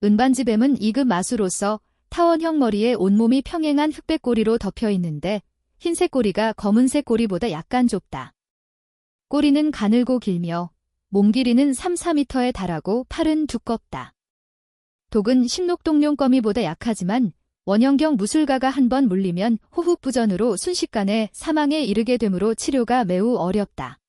은반지뱀은 2급 마수로서 타원형 머리에 온몸이 평행한 흑백 꼬리로 덮여 있는데 흰색 꼬리가 검은색 꼬리보다 약간 좁다. 꼬리는 가늘고 길며 몸 길이는 3-4m에 달하고 팔은 두껍다. 독은 식록동룡거미보다 약하지만 원형경 무술가가 한번 물리면 호흡부전으로 순식간에 사망에 이르게 되므로 치료가 매우 어렵다.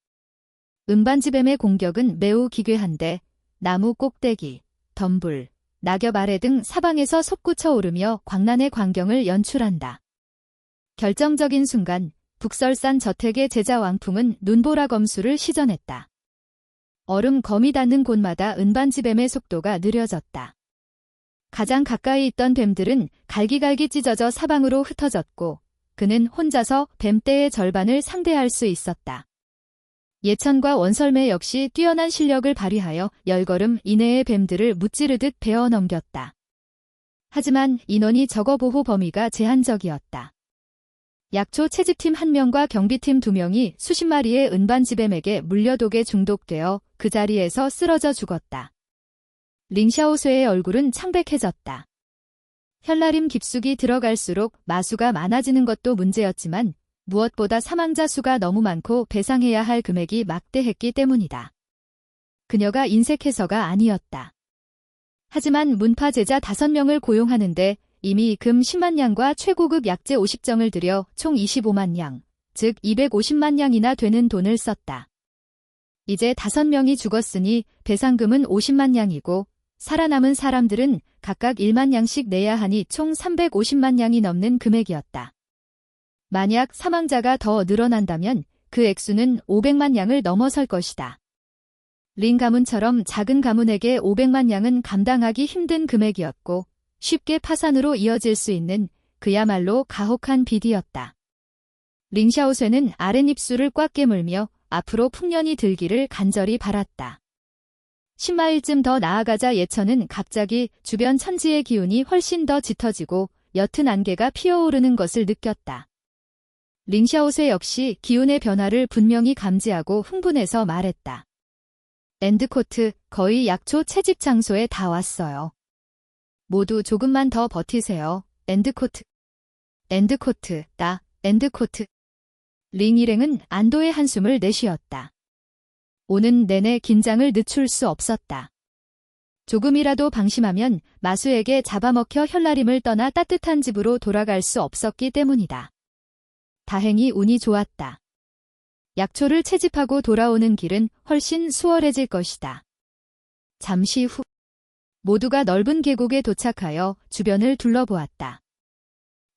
은반지뱀의 공격은 매우 기괴한데 나무 꼭대기, 덤불, 낙엽 아래 등 사방에서 솟구쳐 오르며 광란의 광경을 연출한다. 결정적인 순간 북설산 저택의 제자 왕풍은 눈보라 검수를 시전했다. 얼음 검이 닿는 곳마다 은반지뱀의 속도가 느려졌다. 가장 가까이 있던 뱀들은 갈기갈기 찢어져 사방으로 흩어졌고 그는 혼자서 뱀떼의 절반을 상대할 수 있었다. 예천과 원설매 역시 뛰어난 실력을 발휘하여 열걸음 이내의 뱀들을 무찌르듯 베어 넘겼다. 하지만 인원이 적어 보호 범위가 제한적이었다. 약초 채집팀 1명과 경비팀 2명이 수십 마리의 은반지뱀에게 물려독에 중독되어 그 자리에서 쓰러져 죽었다. 링샤오쇠의 얼굴은 창백해졌다. 현라림 깊숙이 들어갈수록 마수가 많아지는 것도 문제였지만 무엇보다 사망자 수가 너무 많고 배상해야 할 금액이 막대했기 때문이다. 그녀가 인색해서가 아니었다. 하지만 문파 제자 5명을 고용하는데 이미 금 10만 양과 최고급 약재 50정을 들여 총 25만 양, 즉 250만 양이나 되는 돈을 썼다. 이제 5명이 죽었으니 배상금은 50만 양이고 살아남은 사람들은 각각 1만 양씩 내야 하니 총 350만 양이 넘는 금액이었다. 만약 사망자가 더 늘어난다면 그 액수는 500만 양을 넘어설 것이다. 링 가문처럼 작은 가문에게 500만 양은 감당하기 힘든 금액이었고 쉽게 파산으로 이어질 수 있는 그야말로 가혹한 비디였다. 링샤오쇠는 아랫입술을 꽉 깨물며 앞으로 풍년이 들기를 간절히 바랐다. 10마일쯤 더 나아가자 예천은 갑자기 주변 천지의 기운이 훨씬 더 짙어지고 옅은 안개가 피어오르는 것을 느꼈다. 링샤오쇠 역시 기운의 변화를 분명히 감지하고 흥분해서 말했다. 엔드코트, 거의 약초 채집 장소에 다 왔어요. 모두 조금만 더 버티세요. 엔드코트. 엔드코트, 엔드코트. 링 일행은 안도의 한숨을 내쉬었다. 오는 내내 긴장을 늦출 수 없었다. 조금이라도 방심하면 마수에게 잡아먹혀 현라림을 떠나 따뜻한 집으로 돌아갈 수 없었기 때문이다. 다행히 운이 좋았다. 약초를 채집하고 돌아오는 길은 훨씬 수월해질 것이다. 잠시 후 모두가 넓은 계곡에 도착하여 주변을 둘러보았다.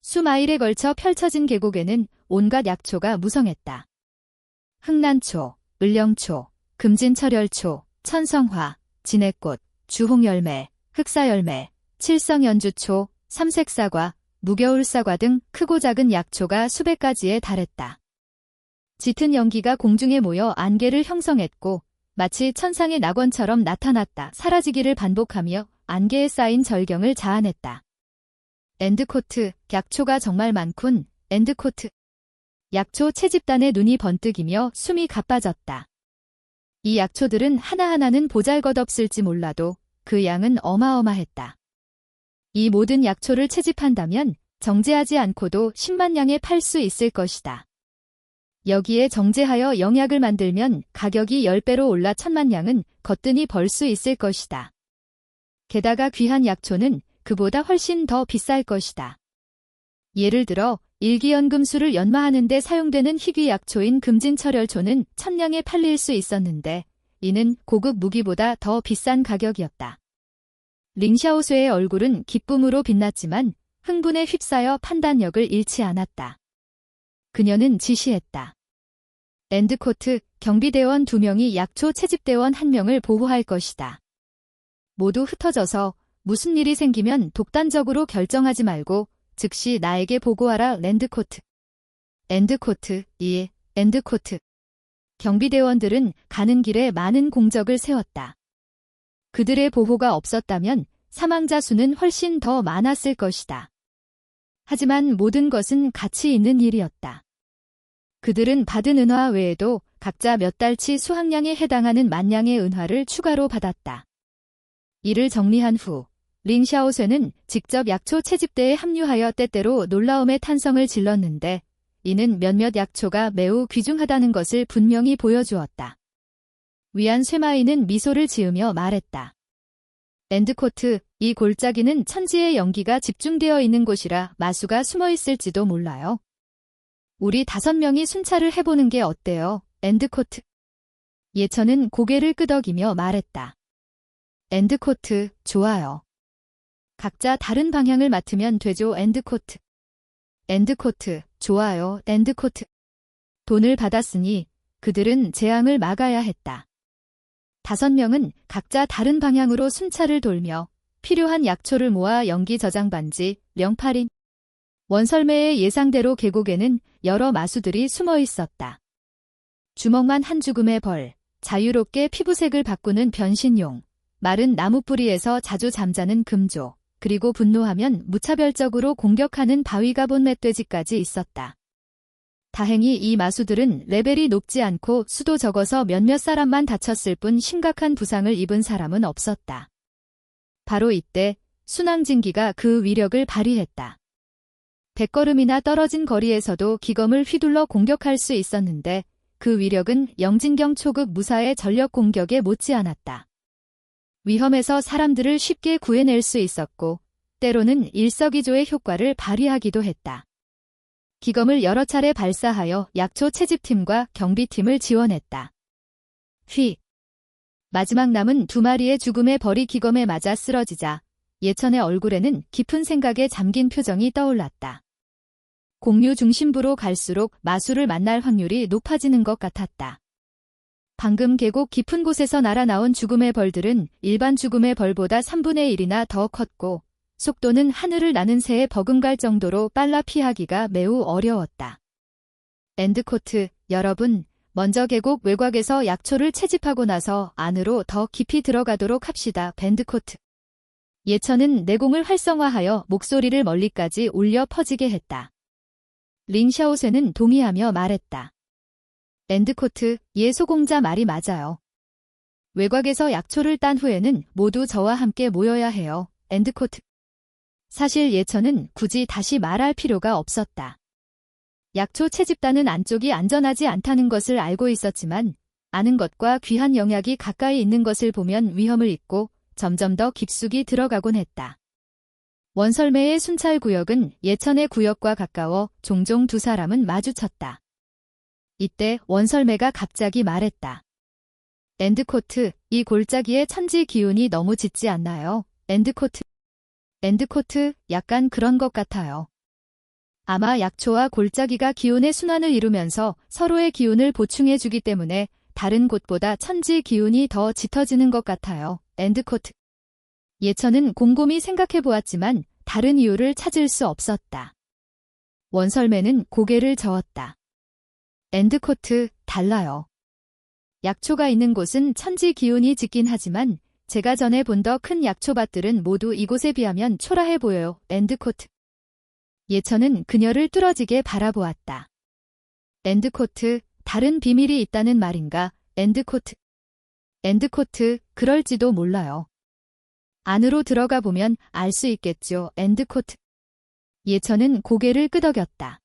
수마일에 걸쳐 펼쳐진 계곡에는 온갖 약초가 무성했다. 흥난초, 을령초, 금진철혈초, 천성화, 진해꽃, 주홍열매, 흑사열매, 칠성연주초, 삼색사과, 무겨울사과 등 크고 작은 약초가 수백 가지에 달했다. 짙은 연기가 공중에 모여 안개를 형성했고 마치 천상의 낙원처럼 나타났다 사라지기를 반복하며 안개에 쌓인 절경을 자아냈다. 엔드코트, 약초가 정말 많군. 엔드코트. 약초 채집단의 눈이 번뜩이며 숨이 가빠졌다. 이 약초들은 하나하나는 보잘것없을지 몰라도 그 양은 어마어마했다. 이 모든 약초를 채집한다면 정제하지 않고도 10만 양에 팔 수 있을 것이다. 여기에 정제하여 영약을 만들면 가격이 10배로 올라 1000만 양은 거뜬히 벌 수 있을 것이다. 게다가 귀한 약초는 그보다 훨씬 더 비쌀 것이다. 예를 들어 일기연금술을 연마하는 데 사용되는 희귀 약초인 금진철혈초는 1000량에 팔릴 수 있었는데 이는 고급 무기보다 더 비싼 가격이었다. 링샤오쇠의 얼굴은 기쁨으로 빛났지만 흥분에 휩싸여 판단력을 잃지 않았다. 그녀는 지시했다. 엔드코트, 경비대원 2명이 약초 채집대원 1명을 보호할 것이다. 모두 흩어져서 무슨 일이 생기면 독단적으로 결정하지 말고 즉시 나에게 보고하라. 랜드코트. 엔드코트, 엔드코트. 경비대원들은 가는 길에 많은 공적을 세웠다. 그들의 보호가 없었다면 사망자 수는 훨씬 더 많았을 것이다. 하지만 모든 것은 가치 있는 일이었다. 그들은 받은 은화 외에도 각자 몇 달치 수확량에 해당하는 만량의 은화를 추가로 받았다. 이를 정리한 후 링샤오쇠는 직접 약초 채집대에 합류하여 때때로 놀라움의 탄성을 질렀는데 이는 몇몇 약초가 매우 귀중하다는 것을 분명히 보여주었다. 위안 쇠마이는 미소를 지으며 말했다. 엔드코트, 이 골짜기는 천지의 연기가 집중되어 있는 곳이라 마수가 숨어 있을지도 몰라요. 우리 5명이 순찰을 해보는 게 어때요, 엔드코트? 예천은 고개를 끄덕이며 말했다. 엔드코트, 좋아요. 각자 다른 방향을 맡으면 되죠, 엔드코트. 엔드코트, 좋아요, 엔드코트. 돈을 받았으니 그들은 재앙을 막아야 했다. 5명은 각자 다른 방향으로 순찰을 돌며 필요한 약초를 모아 연기 저장 반지, 령파린. 원설매의 예상대로 계곡에는 여러 마수들이 숨어 있었다. 주먹만 한 죽음의 벌, 자유롭게 피부색을 바꾸는 변신용, 마른 나무뿌리에서 자주 잠자는 금조, 그리고 분노하면 무차별적으로 공격하는 바위가본 멧돼지까지 있었다. 다행히 이 마수들은 레벨이 높지 않고 수도 적어서 몇몇 사람만 다쳤을 뿐 심각한 부상을 입은 사람은 없었다. 바로 이때 순항진기가 그 위력을 발휘했다. 100걸음이나 떨어진 거리에서도 기검을 휘둘러 공격할 수 있었는데 그 위력은 영진경 초급 무사의 전력 공격에 못지않았다. 위험에서 사람들을 쉽게 구해낼 수 있었고 때로는 일석이조의 효과를 발휘하기도 했다. 기검을 여러 차례 발사하여 약초 채집팀과 경비팀을 지원했다. 마지막 남은 2마리의 죽음의 벌이 기검에 맞아 쓰러지자 예천의 얼굴에는 깊은 생각에 잠긴 표정이 떠올랐다. 공류 중심부로 갈수록 마수를 만날 확률이 높아지는 것 같았다. 방금 계곡 깊은 곳에서 날아나온 죽음의 벌들은 일반 죽음의 벌보다 3분의 1이나 더 컸고 속도는 하늘을 나는 새에 버금갈 정도로 빨라 피하기가 매우 어려웠다. 엔드코트, 여러분, 먼저 계곡 외곽에서 약초를 채집하고 나서 안으로 더 깊이 들어가도록 합시다. 밴드코트. 예천은 내공을 활성화하여 목소리를 멀리까지 울려 퍼지게 했다. 링샤오쇠는 동의하며 말했다. 엔드코트, 예, 소공자 말이 맞아요. 외곽에서 약초를 딴 후에는 모두 저와 함께 모여야 해요. 엔드코트. 사실 예천은 굳이 다시 말할 필요가 없었다. 약초 채집단은 안쪽이 안전하지 않다는 것을 알고 있었지만 아는 것과 귀한 영약이 가까이 있는 것을 보면 위험을 잊고 점점 더 깊숙이 들어가곤 했다. 원설매의 순찰구역은 예천의 구역과 가까워 종종 두 사람은 마주쳤다. 이때 원설매가 갑자기 말했다. 엔드코트, 이 골짜기의 천지 기운이 너무 짙지 않나요? 엔드코트. 엔드코트, 약간 그런 것 같아요. 아마 약초와 골짜기가 기운의 순환을 이루면서 서로의 기운을 보충해주기 때문에 다른 곳보다 천지 기운이 더 짙어지는 것 같아요. 엔드코트. 예천은 곰곰이 생각해보았지만 다른 이유를 찾을 수 없었다. 원설매는 고개를 저었다. 엔드코트, 달라요. 약초가 있는 곳은 천지 기운이 짙긴 하지만 제가 전에 본 더 큰 약초밭들은 모두 이곳에 비하면 초라해 보여요. 엔드코트. 예천은 그녀를 뚫어지게 바라보았다. 엔드코트, 다른 비밀이 있다는 말인가? 엔드코트. 엔드코트, 그럴지도 몰라요. 안으로 들어가 보면 알 수 있겠죠. 엔드코트. 예천은 고개를 끄덕였다.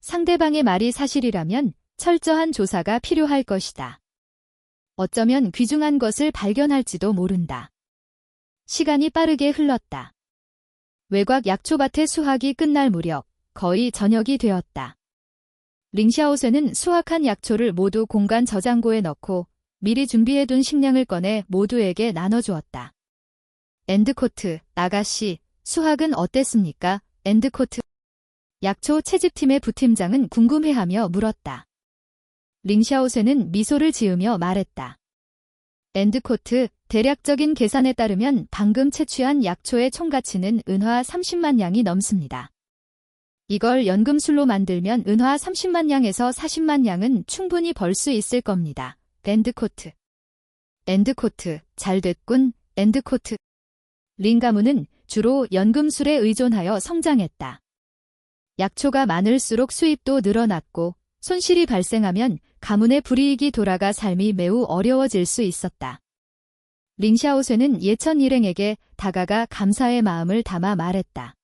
상대방의 말이 사실이라면 철저한 조사가 필요할 것이다. 어쩌면 귀중한 것을 발견할지도 모른다. 시간이 빠르게 흘렀다. 외곽 약초밭의 수확이 끝날 무렵 거의 저녁이 되었다. 링샤오쇠는 수확한 약초를 모두 공간 저장고에 넣고 미리 준비해둔 식량을 꺼내 모두에게 나눠주었다. 엔드코트, 아가씨, 수확은 어땠습니까? 엔드코트. 약초 채집팀의 부팀장은 궁금해하며 물었다. 링샤오쇠는 미소를 지으며 말했다. 엔드코트, 대략적인 계산에 따르면 방금 채취한 약초의 총가치는 은화 30만 양이 넘습니다. 이걸 연금술로 만들면 은화 30만 양에서 40만 양은 충분히 벌 수 있을 겁니다. 엔드코트. 엔드코트, 잘 됐군, 엔드코트. 링가무는 주로 연금술에 의존하여 성장했다. 약초가 많을수록 수입도 늘어났고 손실이 발생하면 가문의 불이익이 돌아가 삶이 매우 어려워질 수 있었다. 링샤오쇠는 예천 일행에게 다가가 감사의 마음을 담아 말했다.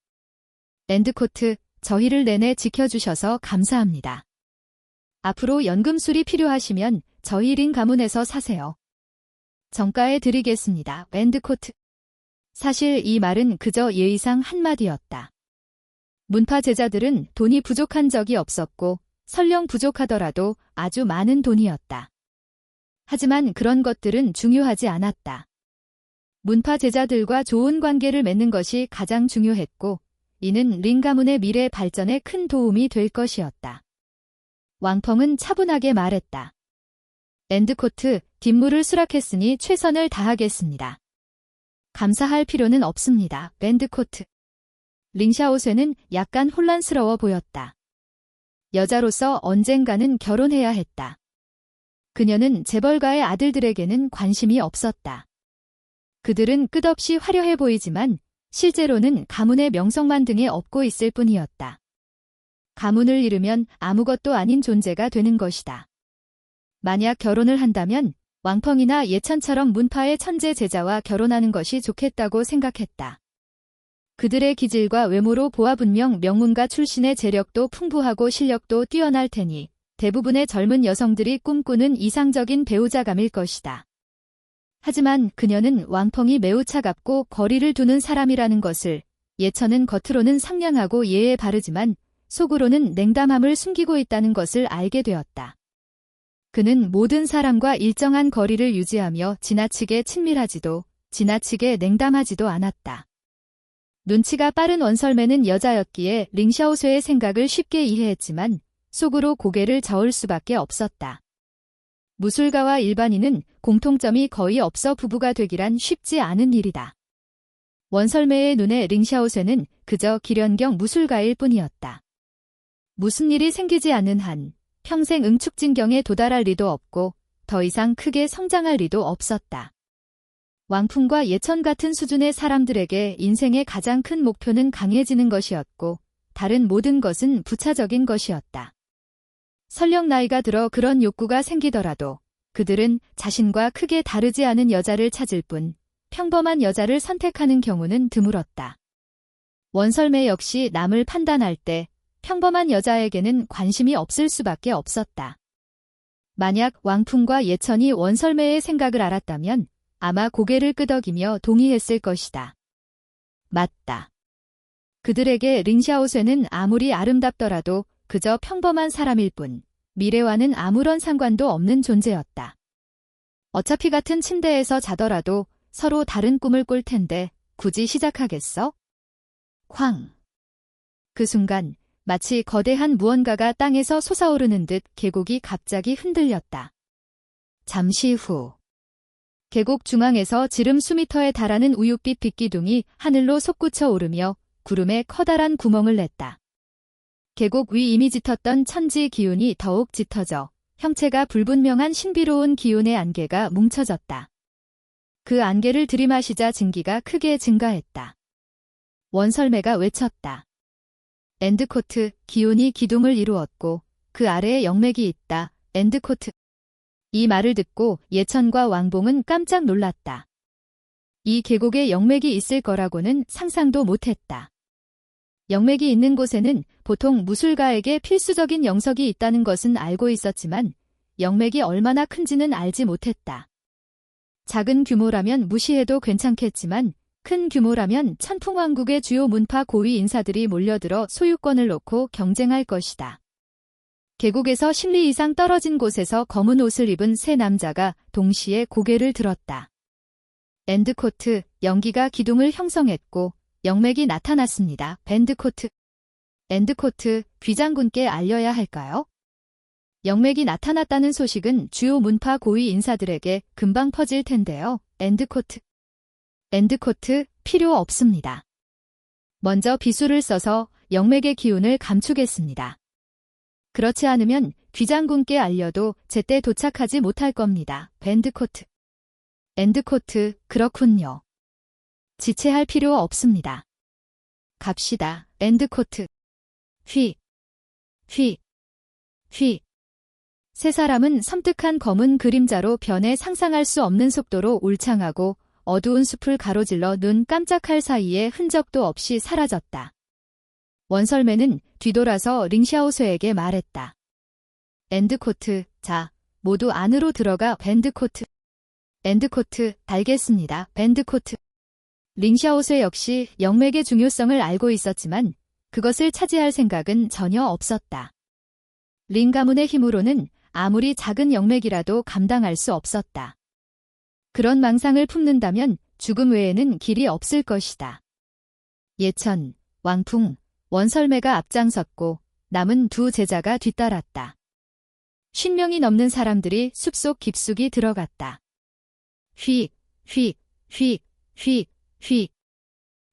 엔드코트, 저희를 내내 지켜주셔서 감사합니다. 앞으로 연금술이 필요하시면 저희 링 가문에서 사세요. 정가에 드리겠습니다. 엔드코트. 사실 이 말은 그저 예의상 한마디였다. 문파 제자들은 돈이 부족한 적이 없었고 설령 부족하더라도 아주 많은 돈이었다. 하지만 그런 것들은 중요하지 않았다. 문파 제자들과 좋은 관계를 맺는 것이 가장 중요했고 이는 링 가문의 미래 발전에 큰 도움이 될 것이었다. 왕펑은 차분하게 말했다. 엔드코트, 뒷물을 수락했으니 최선을 다하겠습니다. 감사할 필요는 없습니다. 엔드코트. 링샤오쇠는 약간 혼란스러워 보였다. 여자로서 언젠가는 결혼해야 했다. 그녀는 재벌가의 아들들에게는 관심이 없었다. 그들은 끝없이 화려해 보이지만 실제로는 가문의 명성만 등에 업고 있을 뿐이었다. 가문을 잃으면 아무것도 아닌 존재가 되는 것이다. 만약 결혼을 한다면 왕펑이나 예천처럼 문파의 천재 제자와 결혼하는 것이 좋겠다고 생각했다. 그들의 기질과 외모로 보아분명 명문가 출신의 재력도 풍부하고 실력도 뛰어날 테니 대부분의 젊은 여성들이 꿈꾸는 이상적인 배우자감일 것이다. 하지만 그녀는 왕펑이 매우 차갑고 거리를 두는 사람이라는 것을, 예천은 겉으로는 상냥하고 예에 바르지만 속으로는 냉담함을 숨기고 있다는 것을 알게 되었다. 그는 모든 사람과 일정한 거리를 유지하며 지나치게 친밀하지도 지나치게 냉담하지도 않았다. 눈치가 빠른 원설매는 여자였기에 링샤오쇠의 생각을 쉽게 이해했지만 속으로 고개를 저을 수밖에 없었다. 무술가와 일반인은 공통점이 거의 없어 부부가 되기란 쉽지 않은 일이다. 원설매의 눈에 링샤오쇠는 그저 기련경 무술가일 뿐이었다. 무슨 일이 생기지 않는 한 평생 응축진경에 도달할 리도 없고 더 이상 크게 성장할 리도 없었다. 왕풍과 예천 같은 수준의 사람들에게 인생의 가장 큰 목표는 강해지는 것이었고 다른 모든 것은 부차적인 것이었다. 설령 나이가 들어 그런 욕구가 생기더라도 그들은 자신과 크게 다르지 않은 여자를 찾을 뿐 평범한 여자를 선택하는 경우는 드물었다. 원설매 역시 남을 판단할 때 평범한 여자에게는 관심이 없을 수밖에 없었다. 만약 왕풍과 예천이 원설매의 생각을 알았다면 아마 고개를 끄덕이며 동의했을 것이다. 맞다. 그들에게 링샤오쇠는 아무리 아름답더라도 그저 평범한 사람일 뿐 미래와는 아무런 상관도 없는 존재였다. 어차피 같은 침대에서 자더라도 서로 다른 꿈을 꿀 텐데 굳이 시작하겠어? 쾅. 그 순간 마치 거대한 무언가가 땅에서 솟아오르는 듯 계곡이 갑자기 흔들렸다. 잠시 후 계곡 중앙에서 지름 수미터에 달하는 우윳빛 빛기둥이 하늘로 솟구쳐 오르며 구름에 커다란 구멍을 냈다. 계곡 위 이미 짙었던 천지 기운이 더욱 짙어져 형체가 불분명한 신비로운 기운의 안개가 뭉쳐졌다. 그 안개를 들이마시자 증기가 크게 증가했다. 원설매가 외쳤다. 엔드코트, 기운이 기둥을 이루었고 그 아래에 영맥이 있다. 엔드코트. 이 말을 듣고 예천과 왕봉은 깜짝 놀랐다. 이 계곡에 영맥이 있을 거라고는 상상도 못했다. 영맥이 있는 곳에는 보통 무술가에게 필수적인 영석이 있다는 것은 알고 있었지만 영맥이 얼마나 큰지는 알지 못했다. 작은 규모라면 무시해도 괜찮겠지만 큰 규모라면 천풍왕국의 주요 문파 고위 인사들이 몰려들어 소유권을 놓고 경쟁할 것이다. 계곡에서 10리 이상 떨어진 곳에서 검은 옷을 입은 세 남자가 동시에 고개를 들었다. 엔드코트, 연기가 기둥을 형성했고 영맥이 나타났습니다. 엔드코트, 귀장군께 알려야 할까요? 영맥이 나타났다는 소식은 주요 문파 고위 인사들에게 금방 퍼질 텐데요. 엔드코트, 필요 없습니다. 먼저 비수를 써서 영맥의 기운을 감추겠습니다. 그렇지 않으면 귀장군께 알려도 제때 도착하지 못할 겁니다. 엔드코트, 그렇군요. 지체할 필요 없습니다. 갑시다. 엔드코트. 휘. 세 사람은 섬뜩한 검은 그림자로 변해 상상할 수 없는 속도로 울창하고 어두운 숲을 가로질러 눈 깜짝할 사이에 흔적도 없이 사라졌다. 원설매는 뒤돌아서 링샤오쇠에게 말했다. 엔드코트, 자, 모두 안으로 들어가 밴드코트. 엔드코트, 알겠습니다, 밴드코트. 링샤오쇠 역시 영맥의 중요성을 알고 있었지만 그것을 차지할 생각은 전혀 없었다. 링 가문의 힘으로는 아무리 작은 영맥이라도 감당할 수 없었다. 그런 망상을 품는다면 죽음 외에는 길이 없을 것이다. 예천, 왕풍, 원설매가 앞장섰고 남은 두 제자가 뒤따랐다. 50명이 넘는 사람들이 숲속 깊숙이 들어갔다. 휙, 휙, 휙, 휙, 휙.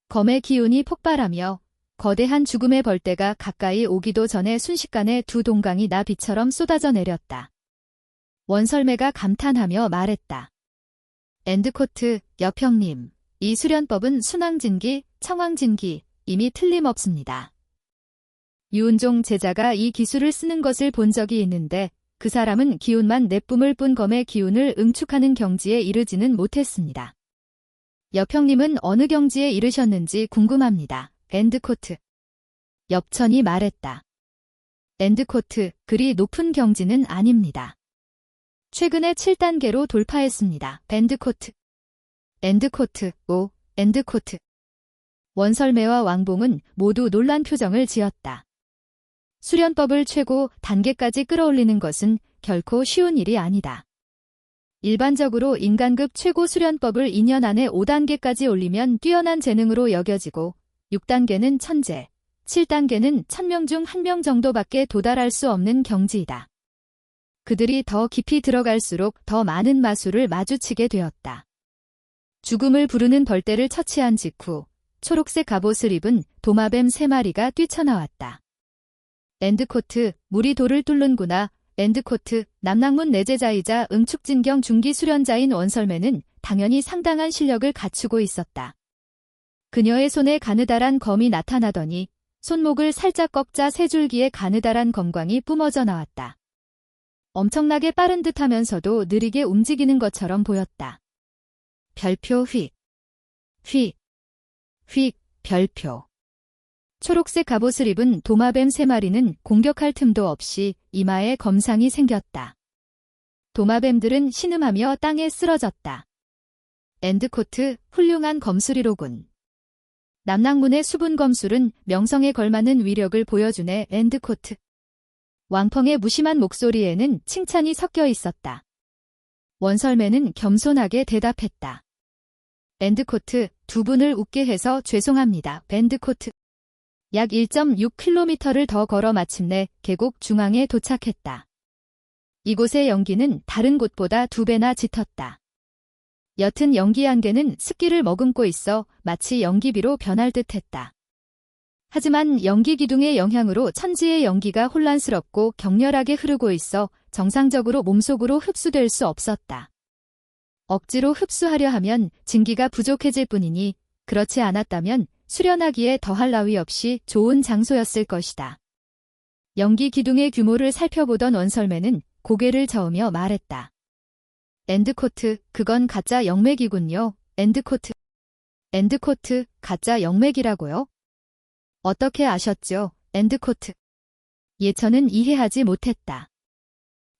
검의 기운이 폭발하며 거대한 죽음의 벌떼가 가까이 오기도 전에 순식간에 두 동강이 나비처럼 쏟아져 내렸다. 원설매가 감탄하며 말했다. 엔드코트, 여평님, 이 수련법은 순항진기, 청황진기, 이미 틀림없습니다. 유은종 제자가 이 기술을 쓰는 것을 본 적이 있는데 그 사람은 기운만 내뿜을 뿐 검의 기운을 응축하는 경지에 이르지는 못했습니다. 여평님은 어느 경지에 이르셨는지 궁금합니다. 엔드코트. 엽천이 말했다. 엔드코트, 그리 높은 경지는 아닙니다. 최근에 7단계로 돌파했습니다. 밴드코트. 엔드코트, 오, 엔드코트. 원설매와 왕봉은 모두 놀란 표정을 지었다. 수련법을 최고 단계까지 끌어올리는 것은 결코 쉬운 일이 아니다. 일반적으로 인간급 최고 수련법을 2년 안에 5단계까지 올리면 뛰어난 재능으로 여겨지고 6단계는 천재, 7단계는 1000명 중 1명 정도밖에 도달할 수 없는 경지이다. 그들이 더 깊이 들어갈수록 더 많은 마술을 마주치게 되었다. 죽음을 부르는 벌떼를 처치한 직후 초록색 갑옷을 입은 도마뱀 3마리가 뛰쳐나왔다. 엔드코트, 물이 돌을 뚫는구나. 엔드코트, 남낭문 내제자이자 응축진경 중기 수련자인 원설매는 당연히 상당한 실력을 갖추고 있었다. 그녀의 손에 가느다란 검이 나타나더니 손목을 살짝 꺾자 세 줄기의 가느다란 검광이 뿜어져 나왔다. 엄청나게 빠른 듯하면서도 느리게 움직이는 것처럼 보였다. 별표 휙, 휙, 휙, 별표. 초록색 갑옷을 입은 도마뱀 3마리는 공격할 틈도 없이 이마에 검상이 생겼다. 도마뱀들은 신음하며 땅에 쓰러졌다. 엔드코트, 훌륭한 검술이로군. 남낭문의 수분 검술은 명성에 걸맞는 위력을 보여주네. 엔드코트. 왕펑의 무심한 목소리에는 칭찬이 섞여 있었다. 원설매는 겸손하게 대답했다. 엔드코트, 두 분을 웃게 해서 죄송합니다. 밴드코트. 약 1.6km를 더 걸어 마침내 계곡 중앙에 도착했다. 이곳의 연기는 다른 곳보다 2배나 짙었다. 옅은 연기 안개는 습기를 머금고 있어 마치 연기비로 변할 듯했다. 하지만 연기 기둥의 영향으로 천지의 연기가 혼란스럽고 격렬하게 흐르고 있어 정상적으로 몸속으로 흡수될 수 없었다. 억지로 흡수하려 하면 진기가 부족해질 뿐이니 그렇지 않았다면 수련하기에 더할 나위 없이 좋은 장소였을 것이다. 연기 기둥의 규모를 살펴보던 원설매는 고개를 저으며 말했다. 엔드코트, 그건 가짜 영맥이군요. 엔드코트. 엔드코트, 가짜 영맥이라고요? 어떻게 아셨죠? 엔드코트. 예천은 이해하지 못했다.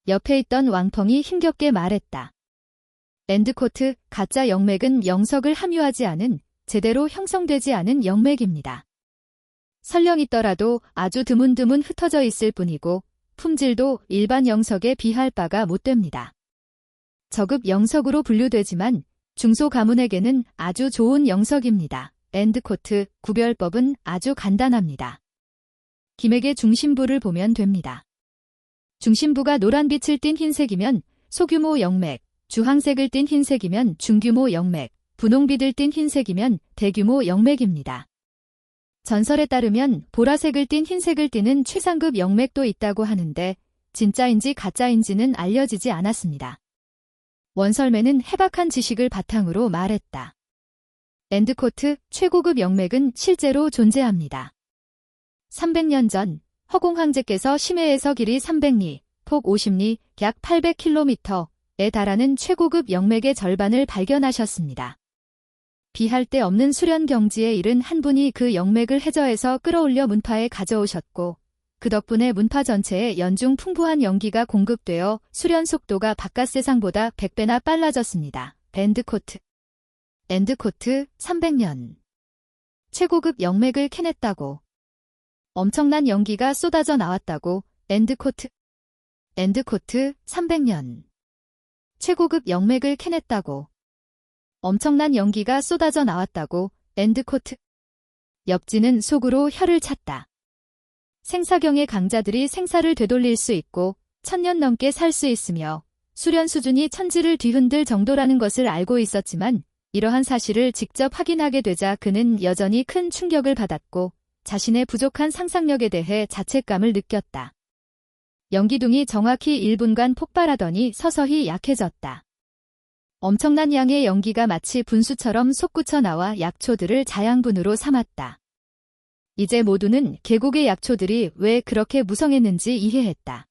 옆에 있던 왕펑이 힘겹게 말했다. 엔드코트, 가짜 영맥은 영석을 함유하지 않은 제대로 형성되지 않은 영맥입니다. 설령 있더라도 아주 드문드문 흩어져 있을 뿐이고 품질도 일반 영석에 비할 바가 못 됩니다. 저급 영석으로 분류되지만 중소 가문에게는 아주 좋은 영석입니다. 엔드코트, 구별법은 아주 간단합니다. 김액의 중심부를 보면 됩니다. 중심부가 노란빛을 띤 흰색이면 소규모 영맥, 주황색을 띤 흰색이면 중규모 영맥, 분홍빛을 띤 흰색이면 대규모 영맥입니다. 전설에 따르면 보라색을 띤 흰색을 띠는 최상급 영맥도 있다고 하는데 진짜인지 가짜인지는 알려지지 않았습니다. 원설매는 해박한 지식을 바탕으로 말했다. 엔드코트, 최고급 영맥은 실제로 존재합니다. 300년 전 허공 황제께서 심해에서 길이 300리, 폭 50리, 약 800km에 달하는 최고급 영맥의 절반을 발견하셨습니다. 비할 데 없는 수련 경지에 이른 한 분이 그 영맥을 해저에서 끌어올려 문파에 가져오셨고 그 덕분에 문파 전체에 연중 풍부한 연기가 공급되어 수련 속도가 바깥 세상보다 100배나 빨라졌습니다. 엔드코트 300년. 최고급 영맥을 캐냈다고. 엄청난 연기가 쏟아져 나왔다고. 엔드코트 300년. 최고급 영맥을 캐냈다고. 엄청난 연기가 쏟아져 나왔다고. 엔드코트. 엽진은 속으로 혀를 찼다. 생사경의 강자들이 생사를 되돌릴 수 있고 1000년 넘게 살 수 있으며 수련 수준이 천지를 뒤흔들 정도라는 것을 알고 있었지만 이러한 사실을 직접 확인하게 되자 그는 여전히 큰 충격을 받았고 자신의 부족한 상상력에 대해 자책감을 느꼈다. 연기둥이 정확히 1분간 폭발하더니 서서히 약해졌다. 엄청난 양의 연기가 마치 분수처럼 솟구쳐 나와 약초들을 자양분으로 삼았다. 이제 모두는 계곡의 약초들이 왜 그렇게 무성했는지 이해했다.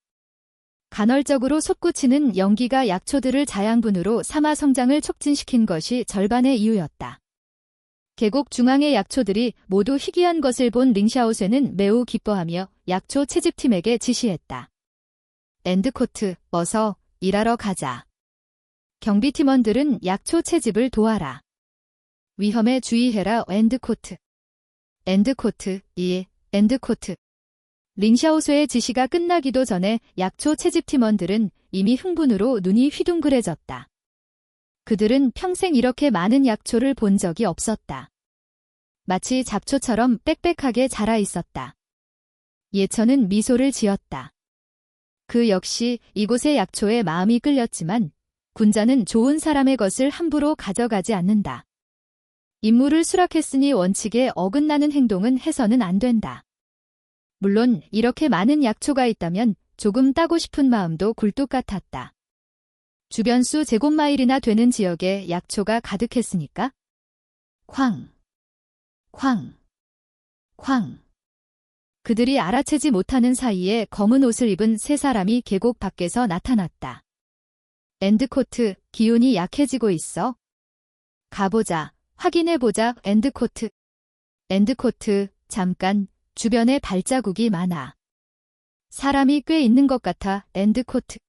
간헐적으로 솟구치는 연기가 약초들을 자양분으로 삼아 성장을 촉진시킨 것이 절반의 이유였다. 계곡 중앙의 약초들이 모두 희귀한 것을 본 링샤오쇠는 매우 기뻐하며 약초 채집팀에게 지시했다. 엔드코트, 어서 일하러 가자. 경비팀원들은 약초 채집을 도와라. 위험에 주의해라. 엔드코트. 엔드코트. 링샤오쇠의 지시가 끝나기도 전에 약초 채집팀원들은 이미 흥분으로 눈이 휘둥그레졌다. 그들은 평생 이렇게 많은 약초를 본 적이 없었다. 마치 잡초처럼 빽빽하게 자라 있었다. 예천은 미소를 지었다. 그 역시 이곳의 약초에 마음이 끌렸지만 군자는 좋은 사람의 것을 함부로 가져가지 않는다. 임무를 수락했으니 원칙에 어긋나는 행동은 해서는 안 된다. 물론 이렇게 많은 약초가 있다면 조금 따고 싶은 마음도 굴뚝 같았다. 주변 수 제곱마일이나 되는 지역에 약초가 가득했으니까. 쾅. 그들이 알아채지 못하는 사이에 검은 옷을 입은 세 사람이 계곡 밖에서 나타났다. 엔드코트, 기운이 약해지고 있어. 가보자. 확인해보자. 엔드코트, 잠깐. 주변에 발자국이 많아. 사람이 꽤 있는 것 같아. 엔드코트.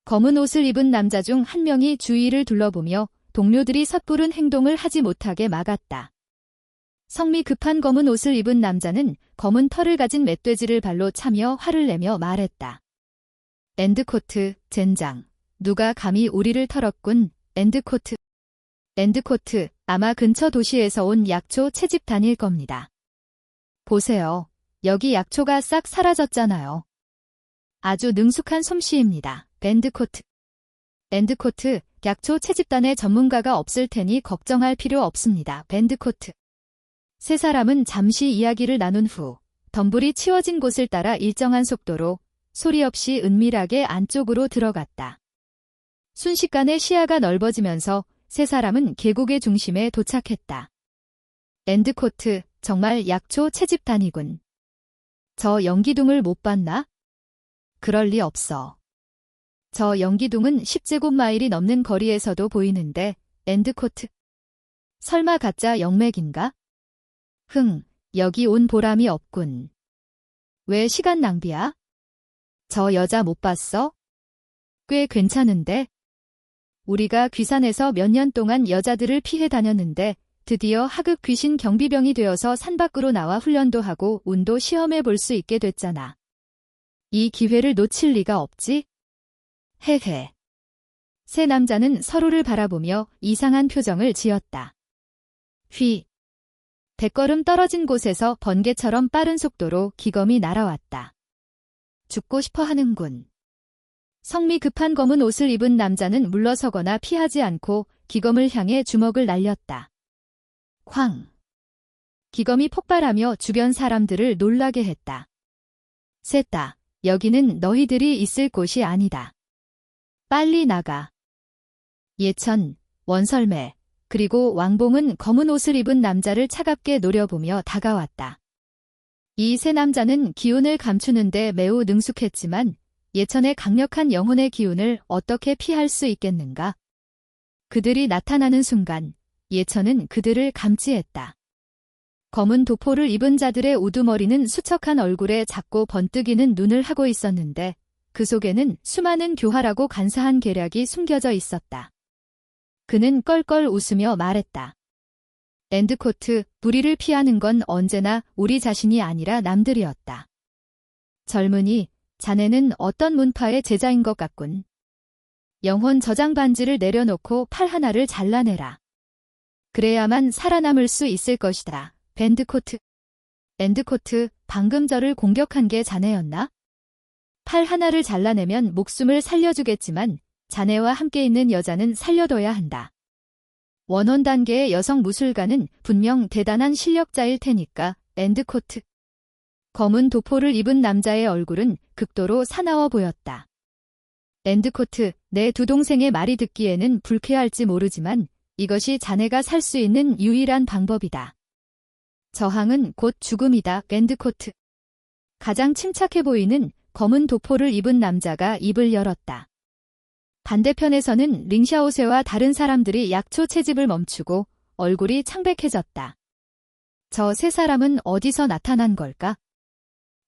검은 옷을 입은 남자 중 한 명이 주위를 둘러보며 동료들이 섣부른 행동을 하지 못하게 막았다. 성미 급한 검은 옷을 입은 남자는 검은 털을 가진 멧돼지를 발로 차며 화를 내며 말했다. 엔드코트, 젠장. 누가 감히 우리를 털었군. 엔드코트, 아마 근처 도시에서 온 약초 채집단일 겁니다. 보세요. 여기 약초가 싹 사라졌잖아요. 아주 능숙한 솜씨입니다. 엔드코트, 약초 채집단에 전문가가 없을 테니 걱정할 필요 없습니다. 엔드코트. 세 사람은 잠시 이야기를 나눈 후 덤불이 치워진 곳을 따라 일정한 속도로 소리 없이 은밀하게 안쪽으로 들어갔다. 순식간에 시야가 넓어지면서 세 사람은 계곡의 중심에 도착했다. 엔드코트, 정말 약초 채집단이군. 저 연기둥을 못 봤나? 그럴 리 없어. 저 연기둥은 10제곱마일이 넘는 거리에서도 보이는데. 엔드코트. 설마 가짜 영맥인가? 여기 온 보람이 없군. 왜 시간 낭비야? 저 여자 못 봤어? 꽤 괜찮은데? 우리가 귀산에서 몇 년 동안 여자들을 피해 다녔는데 드디어 하급 귀신 경비병이 되어서 산 밖으로 나와 훈련도 하고 운도 시험해 볼 수 있게 됐잖아. 이 기회를 놓칠 리가 없지? 헤헤. 세 남자는 서로를 바라보며 이상한 표정을 지었다. 100걸음 떨어진 곳에서 번개처럼 빠른 속도로 기검이 날아왔다. 죽고 싶어 하는군. 성미 급한 검은 옷을 입은 남자는 물러서거나 피하지 않고 기검을 향해 주먹을 날렸다. 쾅! 기검이 폭발하며 주변 사람들을 놀라게 했다. 셋다, 여기는 너희들이 있을 곳이 아니다. 빨리 나가. 예천, 원설매, 그리고 왕봉은 검은 옷을 입은 남자를 차갑게 노려보며 다가왔다. 이 세 남자는 기운을 감추는데 매우 능숙했지만 예천의 강력한 영혼의 기운을 어떻게 피할 수 있겠는가? 그들이 나타나는 순간 예천은 그들을 감지했다. 검은 도포를 입은 자들의 우두머리는 수척한 얼굴에 작고 번뜩이는 눈을 하고 있었는데 그 속에는 수많은 교활하고 간사한 계략이 숨겨져 있었다. 그는 껄껄 웃으며 말했다. 앤드코트, 우리를 피하는 건 언제나 우리 자신이 아니라 남들이었다. 젊은이, 자네는 어떤 문파의 제자인 것 같군. 영혼 저장 반지를 내려놓고 팔 하나를 잘라내라. 그래야만 살아남을 수 있을 것이다. 밴드코트. 앤드코트, 방금 저를 공격한 게 자네였나? 팔 하나를 잘라내면 목숨을 살려주겠지만 자네와 함께 있는 여자는 살려둬야 한다. 원혼 단계의 여성 무술가는 분명 대단한 실력자일 테니까. 앤드코트. 검은 도포를 입은 남자의 얼굴은 극도로 사나워 보였다. 앤드코트, 내 두 동생의 말이 듣기에는 불쾌할지 모르지만 이것이 자네가 살 수 있는 유일한 방법이다. 저항은 곧 죽음이다. 앤드코트. 가장 침착해 보이는 검은 도포를 입은 남자가 입을 열었다. 반대편에서는 링샤오세와 다른 사람들이 약초 채집을 멈추고 얼굴이 창백해졌다. 저 세 사람은 어디서 나타난 걸까?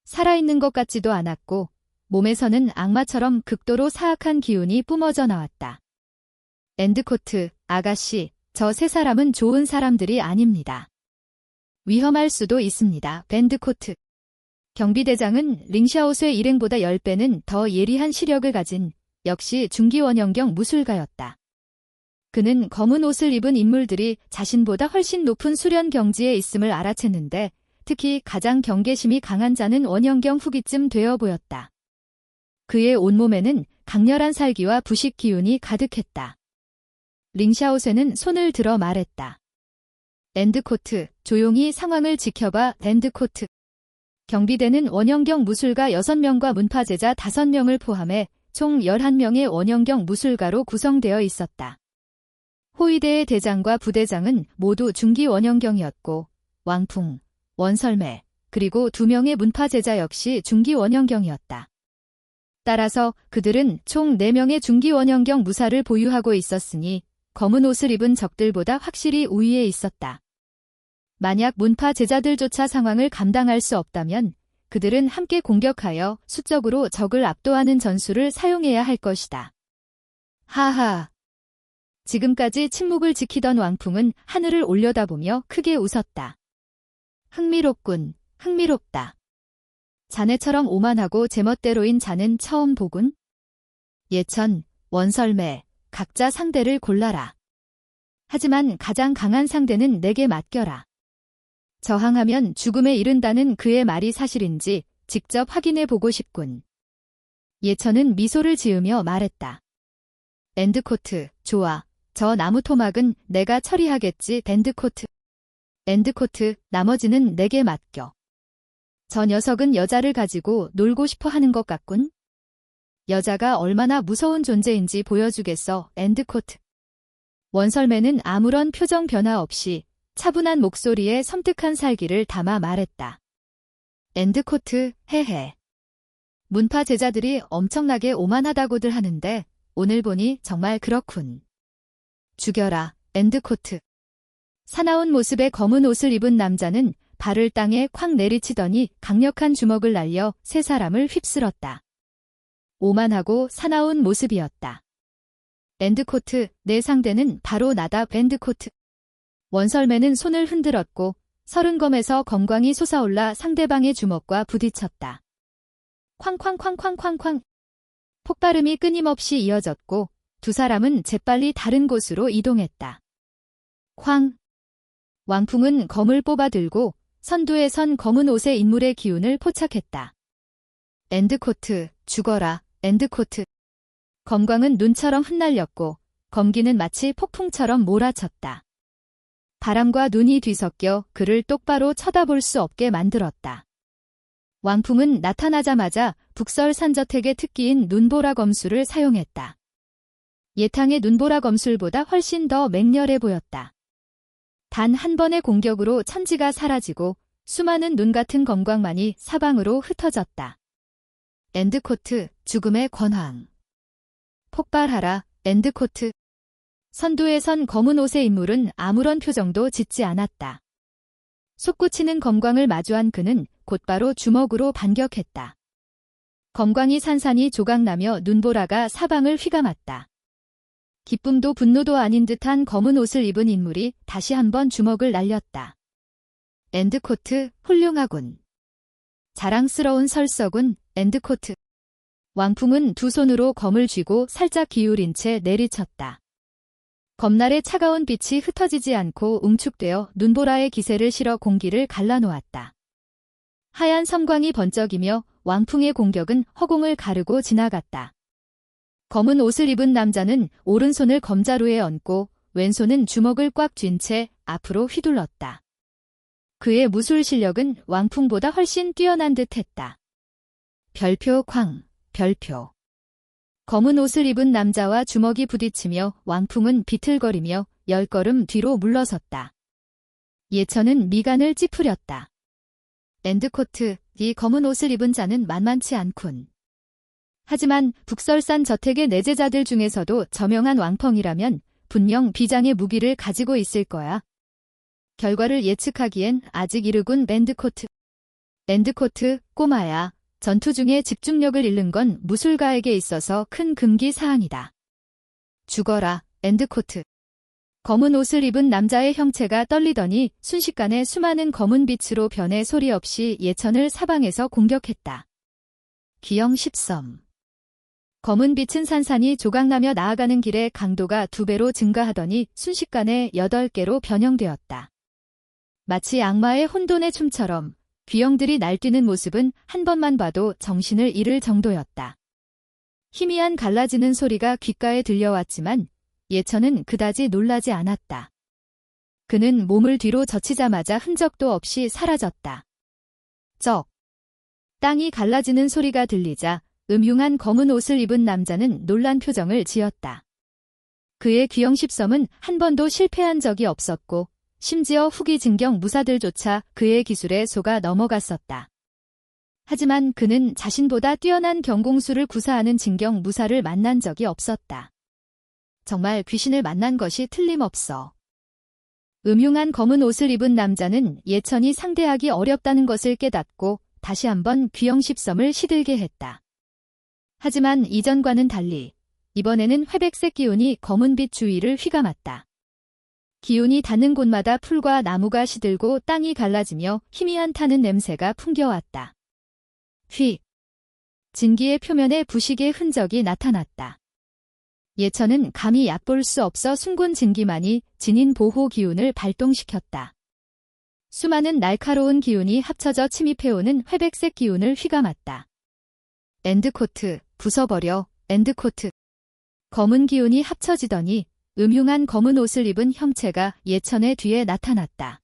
살아있는 것 같지도 않았고 몸에서는 악마처럼 극도로 사악한 기운이 뿜어져 나왔다. 앤드코트, 아가씨, 저 세 사람은 좋은 사람들이 아닙니다. 위험할 수도 있습니다. 밴드코트. 경비대장은 링샤오스의 일행보다 10배는 더 예리한 시력을 가진 역시 중기원형경 무술가였다. 그는 검은 옷을 입은 인물들이 자신보다 훨씬 높은 수련 경지에 있음을 알아챘는데 특히 가장 경계심이 강한 자는 원형경 후기쯤 되어 보였다. 그의 온몸에는 강렬한 살기와 부식 기운이 가득했다. 링샤오스는 손을 들어 말했다. 앤드코트, 조용히 상황을 지켜봐. 앤드코트. 경비대는 원형경 무술가 6명과 문파제자 5명을 포함해 총 11명의 원형경 무술가로 구성되어 있었다. 호위대의 대장과 부대장은 모두 중기 원형경이었고 왕풍, 원설매, 그리고 2명의 문파제자 역시 중기 원형경이었다. 따라서 그들은 총 4명의 중기 원형경 무사를 보유하고 있었으니 검은 옷을 입은 적들보다 확실히 우위에 있었다. 만약 문파 제자들조차 상황을 감당할 수 없다면 그들은 함께 공격하여 수적으로 적을 압도하는 전술을 사용해야 할 것이다. 하하. 지금까지 침묵을 지키던 왕풍은 하늘을 올려다보며 크게 웃었다. 흥미롭군, 흥미롭다. 자네처럼 오만하고 제멋대로인 자는 처음 보군. 예천, 원설매, 각자 상대를 골라라. 하지만 가장 강한 상대는 내게 맡겨라. 저항하면 죽음에 이른다는 그의 말이 사실인지 직접 확인해 보고 싶군. 예천은 미소를 지으며 말했다. 앤드코트, 좋아. 저 나무 토막은 내가 처리하겠지. 앤드코트. 앤드코트, 나머지는 내게 맡겨. 저 녀석은 여자를 가지고 놀고 싶어 하는 것 같군. 여자가 얼마나 무서운 존재인지 보여주겠어. 앤드코트. 원설매는 아무런 표정 변화 없이 차분한 목소리에 섬뜩한 살기를 담아 말했다. 앤드코트, 헤헤. 문파 제자들이 엄청나게 오만하다고들 하는데 오늘 보니 정말 그렇군. 죽여라, 앤드코트. 사나운 모습의 검은 옷을 입은 남자는 발을 땅에 콱 내리치더니 강력한 주먹을 날려 세 사람을 휩쓸었다. 오만하고 사나운 모습이었다. 앤드코트, 내 상대는 바로 나다. 앤드코트. 원설매는 손을 흔들었고 서른검에서 검광이 솟아올라 상대방의 주먹과 부딪혔다. 쾅쾅쾅쾅쾅쾅. 폭발음이 끊임없이 이어졌고 두 사람은 재빨리 다른 곳으로 이동했다. 쾅. 왕풍은 검을 뽑아 들고 선두에 선 검은 옷의 인물의 기운을 포착했다. 앤드코트, 죽어라, 앤드코트. 검광은 눈처럼 흩날렸고 검기는 마치 폭풍처럼 몰아쳤다. 바람과 눈이 뒤섞여 그를 똑바로 쳐다볼 수 없게 만들었다. 왕풍은 나타나자마자 북설 산저택의 특기인 눈보라 검술을 사용했다. 예탕의 눈보라 검술보다 훨씬 더 맹렬해 보였다. 단 한 번의 공격으로 천지가 사라지고 수많은 눈 같은 검광만이 사방으로 흩어졌다. 앤드코트, 죽음의 권황. 폭발하라, 앤드코트. 선두에 선 검은 옷의 인물은 아무런 표정도 짓지 않았다. 솟구치는 검광을 마주한 그는 곧바로 주먹으로 반격했다. 검광이 산산이 조각나며 눈보라가 사방을 휘감았다. 기쁨도 분노도 아닌 듯한 검은 옷을 입은 인물이 다시 한번 주먹을 날렸다. 엔드코트, 훌륭하군. 자랑스러운 설석은 엔드코트. 왕풍은 두 손으로 검을 쥐고 살짝 기울인 채 내리쳤다. 검날의 차가운 빛이 흩어지지 않고 응축되어 눈보라의 기세를 실어 공기를 갈라놓았다. 하얀 섬광이 번쩍이며 왕풍의 공격은 허공을 가르고 지나갔다. 검은 옷을 입은 남자는 오른손을 검자루에 얹고 왼손은 주먹을 꽉 쥔 채 앞으로 휘둘렀다. 그의 무술 실력은 왕풍보다 훨씬 뛰어난 듯했다. 별표 쾅, 별표. 검은 옷을 입은 남자와 주먹이 부딪히며 왕풍은 비틀거리며 10걸음 뒤로 물러섰다. 예천은 미간을 찌푸렸다. 엔드코트, 이 검은 옷을 입은 자는 만만치 않군. 하지만 북설산 저택의 내제자들 중에서도 저명한 왕펑이라면 분명 비장의 무기를 가지고 있을 거야. 결과를 예측하기엔 아직 이르군. 엔드코트, 꼬마야. 전투 중에 집중력을 잃는 건 무술가에게 있어서 큰 금기 사항이다. 죽어라, 엔드코트. 검은 옷을 입은 남자의 형체가 떨리더니 순식간에 수많은 검은 빛으로 변해 소리 없이 예천을 사방에서 공격했다. 기영 10섬. 검은 빛은 산산이 조각나며 나아가는 길에 강도가 2배로 증가하더니 순식간에 8개로 변형되었다. 마치 악마의 혼돈의 춤처럼 귀영들이 날뛰는 모습은 한 번만 봐도 정신을 잃을 정도였다. 희미한 갈라지는 소리가 귓가에 들려왔지만 예천은 그다지 놀라지 않았다. 그는 몸을 뒤로 젖히자마자 흔적도 없이 사라졌다. 땅이 갈라지는 소리가 들리자 음흉한 검은 옷을 입은 남자는 놀란 표정을 지었다. 그의 귀영십섬은 한 번도 실패한 적이 없었고 심지어 후기 진경 무사들조차 그의 기술에 속아 넘어갔었다. 하지만 그는 자신보다 뛰어난 경공수를 구사하는 진경 무사를 만난 적이 없었다. 정말 귀신을 만난 것이 틀림없어. 음흉한 검은 옷을 입은 남자는 예천이 상대하기 어렵다는 것을 깨닫고 다시 한번 귀영십섬을 시들게 했다. 하지만 이전과는 달리 이번에는 회백색 기운이 검은 빛 주위를 휘감았다. 기운이 닿는 곳마다 풀과 나무가 시들고 땅이 갈라지며 희미한 타는 냄새가 풍겨왔다. 진기의 표면에 부식의 흔적이 나타났다. 예천은 감히 얕볼 수 없어 숭군 진기만이 진인 보호 기운을 발동시켰다. 수많은 날카로운 기운이 합쳐져 침입해오는 회백색 기운을 휘감았다. 엔드코트, 부숴버려, 엔드코트. 검은 기운이 합쳐지더니 음흉한 검은 옷을 입은 형체가 예천의 뒤에 나타났다.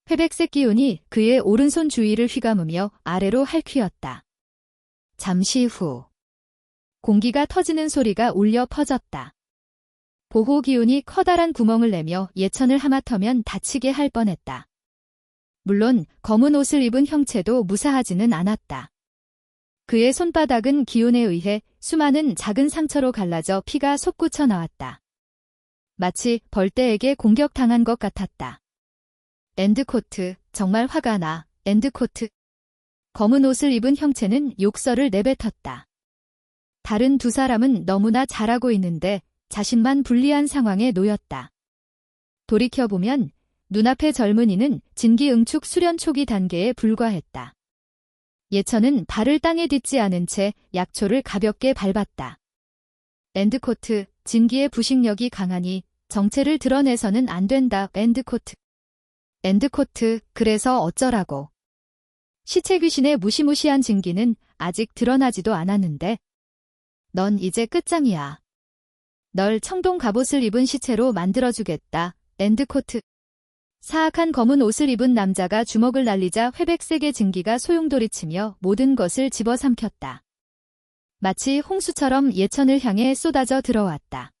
회백색 기운이 그의 오른손 주위를 휘감으며 아래로 핥히었다. 잠시 후 공기가 터지는 소리가 울려 퍼졌다. 보호 기운이 커다란 구멍을 내며 예천을 하마터면 다치게 할 뻔했다. 물론 검은 옷을 입은 형체도 무사하지는 않았다. 그의 손바닥은 기운에 의해 수많은 작은 상처로 갈라져 피가 솟구쳐 나왔다. 마치 벌떼에게 공격당한 것 같았다. 엔드코트, 정말 화가 나, 엔드코트. 검은 옷을 입은 형체는 욕설을 내뱉었다. 다른 두 사람은 너무나 잘하고 있는데 자신만 불리한 상황에 놓였다. 돌이켜보면 눈앞의 젊은이는 진기응축 수련 초기 단계에 불과했다. 예천은 발을 땅에 딛지 않은 채 약초를 가볍게 밟았다. 엔드코트, 진기의 부식력이 강하니 정체를 드러내서는 안 된다. 엔드코트, 그래서 어쩌라고. 시체 귀신의 무시무시한 진기는 아직 드러나지도 않았는데. 넌 이제 끝장이야. 널 청동 갑옷을 입은 시체로 만들어주겠다. 엔드코트. 사악한 검은 옷을 입은 남자가 주먹을 날리자 회백색의 진기가 소용돌이치며 모든 것을 집어삼켰다. 마치 홍수처럼 예천을 향해 쏟아져 들어왔다.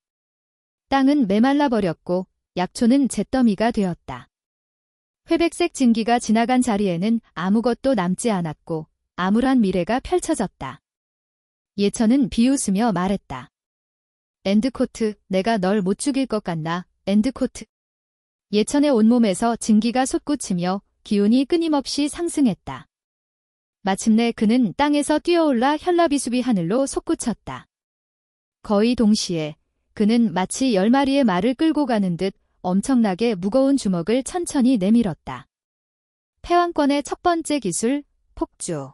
땅은 메말라 버렸고 약초는 잿더미가 되었다. 회백색 진기가 지나간 자리에는 아무것도 남지 않았고 암울한 미래가 펼쳐졌다. 예천은 비웃으며 말했다. 엔드코트, 내가 널 못 죽일 것 같나, 엔드코트. 예천의 온몸에서 증기가 솟구치며 기운이 끊임없이 상승했다. 마침내 그는 땅에서 뛰어올라 현라비수비 하늘로 솟구쳤다. 거의 동시에 그는 마치 10마리의 말을 끌고 가는 듯 엄청나게 무거운 주먹을 천천히 내밀었다. 패왕권의 첫 번째 기술, 폭주.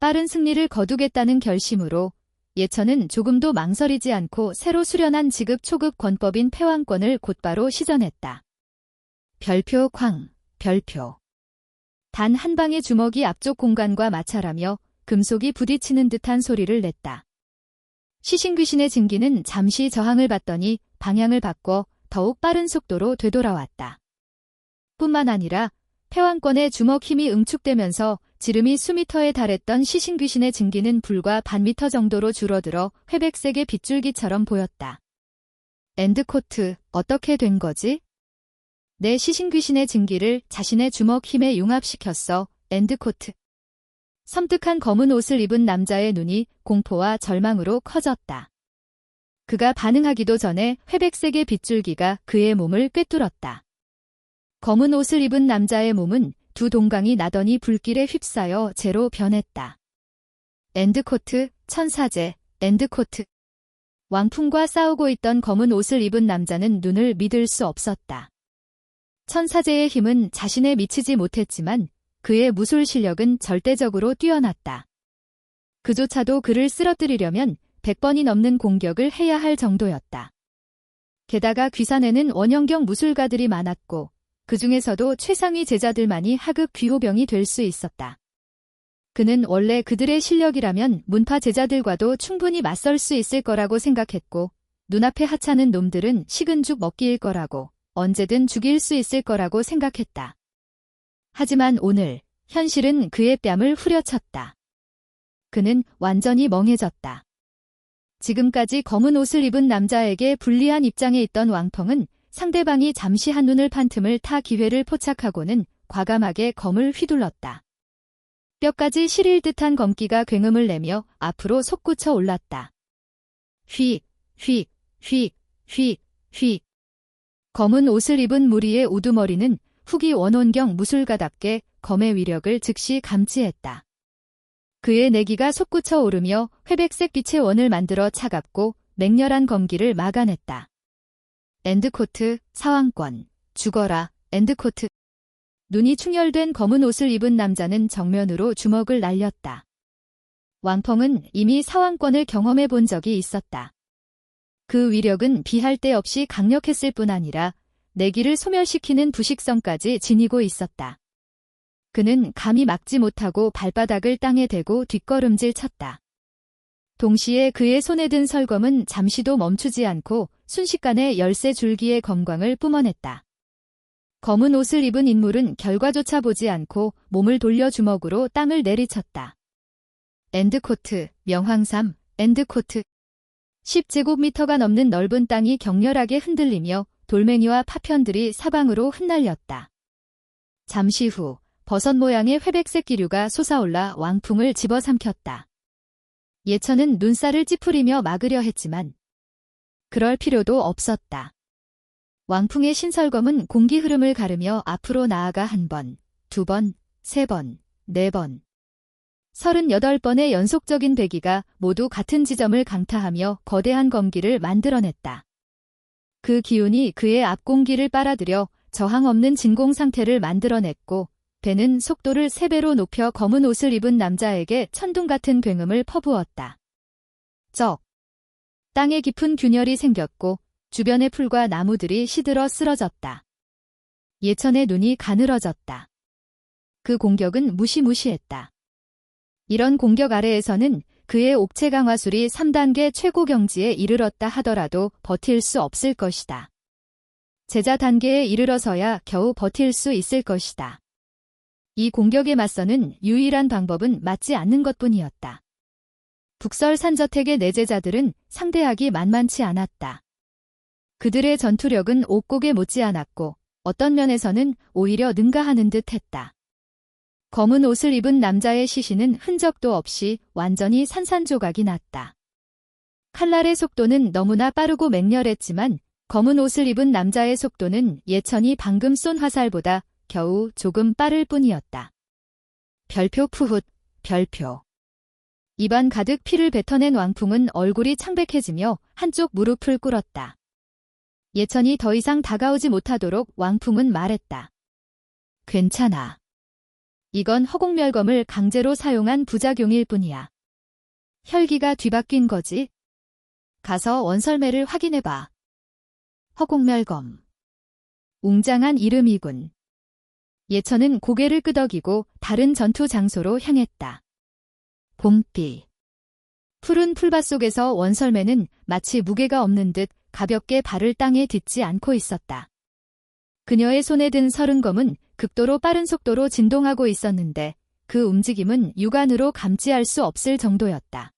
빠른 승리를 거두겠다는 결심으로 예천은 조금도 망설이지 않고 새로 수련한 지급 초급 권법인 패왕권을 곧바로 시전했다. 별표 쾅, 별표. 단 한 방의 주먹이 앞쪽 공간과 마찰하며 금속이 부딪히는 듯한 소리를 냈다. 시신귀신의 증기는 잠시 저항을 받더니 방향을 바꿔 더욱 빠른 속도로 되돌아왔다. 뿐만 아니라 패왕권의 주먹 힘이 응축되면서 지름이 수미터에 달했던 시신귀신의 증기는 불과 반미터 정도로 줄어들어 회백색의 빗줄기처럼 보였다. 엔드코트, 어떻게 된 거지? 내 시신귀신의 증기를 자신의 주먹 힘에 융합시켰어, 엔드코트. 섬뜩한 검은 옷을 입은 남자의 눈이 공포와 절망으로 커졌다. 그가 반응하기도 전에 회백색의 빗줄기가 그의 몸을 꿰뚫었다. 검은 옷을 입은 남자의 몸은 두 동강이 나더니 불길에 휩싸여 재로 변했다. 엔드코트, 천사제, 엔드코트. 왕풍과 싸우고 있던 검은 옷을 입은 남자는 눈을 믿을 수 없었다. 천사제의 힘은 자신에 미치지 못했지만 그의 무술 실력은 절대적으로 뛰어났다. 그조차도 그를 쓰러뜨리려면 100번이 넘는 공격을 해야 할 정도였다. 게다가 귀산에는 원형경 무술가들이 많았고 그 중에서도 최상위 제자들만이 하급 귀호병이 될 수 있었다. 그는 원래 그들의 실력이라면 문파 제자들과도 충분히 맞설 수 있을 거라고 생각했고 눈앞에 하찮은 놈들은 식은 죽 먹기일 거라고 언제든 죽일 수 있을 거라고 생각했다. 하지만 오늘 현실은 그의 뺨을 후려쳤다. 그는 완전히 멍해졌다. 지금까지 검은 옷을 입은 남자에게 불리한 입장에 있던 왕펑은 상대방이 잠시 한눈을 판 틈을 타 기회를 포착하고는 과감하게 검을 휘둘렀다. 뼈까지 시릴 듯한 검기가 굉음을 내며 앞으로 솟구쳐 올랐다. 휙, 휙, 휙, 휙, 휙. 검은 옷을 입은 무리의 우두머리는 후기 원혼경 무술가답게 검의 위력을 즉시 감지했다. 그의 내기가 솟구쳐 오르며 회백색 빛의 원을 만들어 차갑고 맹렬한 검기를 막아냈다. 엔드코트, 사왕권, 죽어라, 엔드코트. 눈이 충혈된 검은 옷을 입은 남자는 정면으로 주먹을 날렸다. 왕펑은 이미 사왕권을 경험해 본 적이 있었다. 그 위력은 비할 데 없이 강력했을 뿐 아니라 내기를 소멸시키는 부식성까지 지니고 있었다. 그는 감히 막지 못하고 발바닥을 땅에 대고 뒷걸음질 쳤다. 동시에 그의 손에 든 설검은 잠시도 멈추지 않고 순식간에 열세 줄기의 검광을 뿜어냈다. 검은 옷을 입은 인물은 결과조차 보지 않고 몸을 돌려 주먹으로 땅을 내리쳤다. 엔드코트, 명황삼, 엔드코트. 10제곱미터가 넘는 넓은 땅이 격렬하게 흔들리며 돌멩이와 파편들이 사방으로 흩날렸다. 잠시 후 버섯 모양의 회백색 기류가 솟아올라 왕풍을 집어삼켰다. 예천은 눈살을 찌푸리며 막으려 했지만 그럴 필요도 없었다. 왕풍의 신설검은 공기 흐름을 가르며 앞으로 나아가 한 번, 두 번, 세 번, 네 번. 38번의 연속적인 배기가 모두 같은 지점을 강타하며 거대한 검기를 만들어냈다. 그 기운이 그의 앞공기를 빨아들여 저항 없는 진공 상태를 만들어냈고 배는 속도를 3배로 높여 검은 옷을 입은 남자에게 천둥 같은 굉음을 퍼부었다. 쩍! 땅에 깊은 균열이 생겼고 주변의 풀과 나무들이 시들어 쓰러졌다. 예천의 눈이 가늘어졌다. 그 공격은 무시무시했다. 이런 공격 아래에서는 그의 옥체 강화술이 3단계 최고 경지에 이르렀다 하더라도 버틸 수 없을 것이다. 제자 단계에 이르러서야 겨우 버틸 수 있을 것이다. 이 공격에 맞서는 유일한 방법은 맞지 않는 것뿐이었다. 북설산저택의 내제자들은 상대하기 만만치 않았다. 그들의 전투력은 옥곡에 못지않았고 어떤 면에서는 오히려 능가하는 듯 했다. 검은 옷을 입은 남자의 시신은 흔적도 없이 완전히 산산조각이 났다. 칼날의 속도는 너무나 빠르고 맹렬했지만 검은 옷을 입은 남자의 속도는 예천이 방금 쏜 화살보다 겨우 조금 빠를 뿐이었다. 별표 푸훗, 별표. 입안 가득 피를 뱉어낸 왕풍은 얼굴이 창백해지며 한쪽 무릎을 꿇었다. 예천이 더 이상 다가오지 못하도록 왕풍은 말했다. 괜찮아. 이건 허공멸검을 강제로 사용한 부작용일 뿐이야. 혈기가 뒤바뀐 거지? 가서 원설매를 확인해봐. 허공멸검. 웅장한 이름이군. 예천은 고개를 끄덕이고 다른 전투 장소로 향했다. 봄비. 푸른 풀밭 속에서 원설매는 마치 무게가 없는 듯 가볍게 발을 땅에 딛지 않고 있었다. 그녀의 손에 든 서른검은 극도로 빠른 속도로 진동하고 있었는데 그 움직임은 육안으로 감지할 수 없을 정도였다.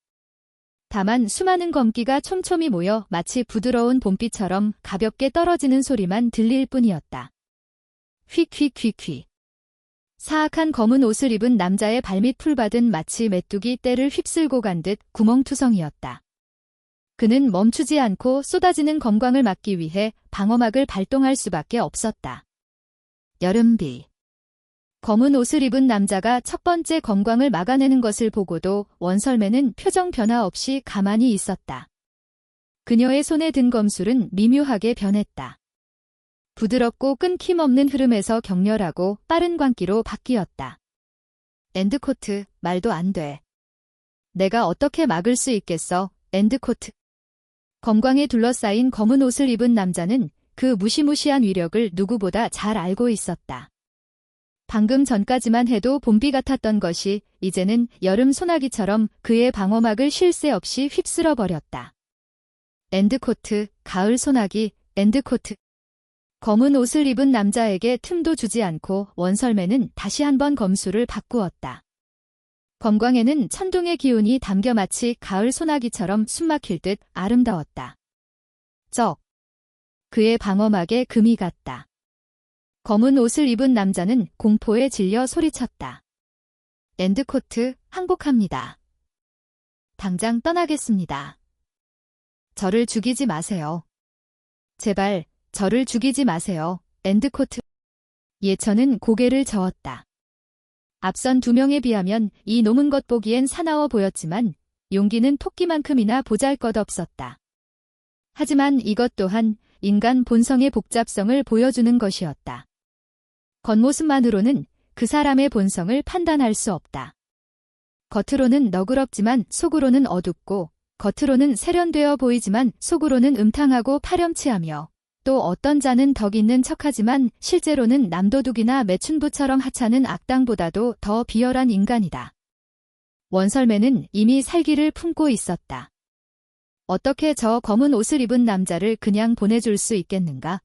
다만 수많은 검기가 촘촘히 모여 마치 부드러운 봄비처럼 가볍게 떨어지는 소리만 들릴 뿐이었다. 휙휙휙휙. 사악한 검은 옷을 입은 남자의 발밑 풀밭은 마치 메뚜기 떼를 휩쓸고 간 듯 구멍투성이었다. 그는 멈추지 않고 쏟아지는 검광을 막기 위해 방어막을 발동할 수밖에 없었다. 여름비. 검은 옷을 입은 남자가 첫 번째 검광을 막아내는 것을 보고도 원설매는 표정 변화 없이 가만히 있었다. 그녀의 손에 든 검술은 미묘하게 변했다. 부드럽고 끊김없는 흐름에서 격렬하고 빠른 광기로 바뀌었다. 엔드코트, 말도 안 돼. 내가 어떻게 막을 수 있겠어, 엔드코트. 검광에 둘러싸인 검은 옷을 입은 남자는 그 무시무시한 위력을 누구보다 잘 알고 있었다. 방금 전까지만 해도 봄비 같았던 것이 이제는 여름 소나기처럼 그의 방어막을 쉴 새 없이 휩쓸어 버렸다. 엔드코트, 가을 소나기, 엔드코트. 검은 옷을 입은 남자에게 틈도 주지 않고 원설매는 다시 한번 검술을 바꾸었다. 검광에는 천둥의 기운이 담겨 마치 가을 소나기처럼 숨막힐 듯 아름다웠다. 그의 방어막에 금이 갔다. 검은 옷을 입은 남자는 공포에 질려 소리쳤다. 엔드코트, 항복합니다. 당장 떠나겠습니다. 저를 죽이지 마세요. 제발, 저를 죽이지 마세요, 엔드코트. 예천은 고개를 저었다. 앞선 두 명에 비하면 이 놈은 것 보기엔 사나워 보였지만 용기는 토끼만큼이나 보잘것없었다. 하지만 이것 또한 인간 본성의 복잡성을 보여주는 것이었다. 겉모습만으로는 그 사람의 본성을 판단할 수 없다. 겉으로는 너그럽지만 속으로는 어둡고, 겉으로는 세련되어 보이지만 속으로는 음탕하고 파렴치하며, 또 어떤 자는 덕 있는 척하지만 실제로는 남도둑이나 매춘부처럼 하찮은 악당보다도 더 비열한 인간이다. 원설매는 이미 살기를 품고 있었다. 어떻게 저 검은 옷을 입은 남자를 그냥 보내줄 수 있겠는가?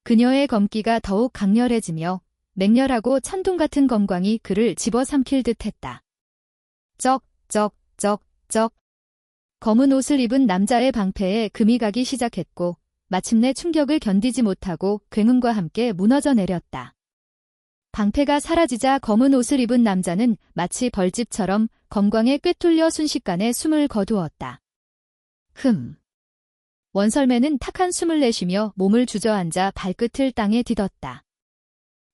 그녀의 검기가 더욱 강렬해지며 맹렬하고 천둥 같은 검광이 그를 집어삼킬 듯했다. 검은 옷을 입은 남자의 방패에 금이 가기 시작했고 마침내 충격을 견디지 못하고 굉음과 함께 무너져 내렸다. 방패가 사라지자 검은 옷을 입은 남자는 마치 벌집처럼 검광에 꿰뚫려 순식간에 숨을 거두었다. 원설매는 탁한 숨을 내쉬며 몸을 주저앉아 발끝을 땅에 디뎠다.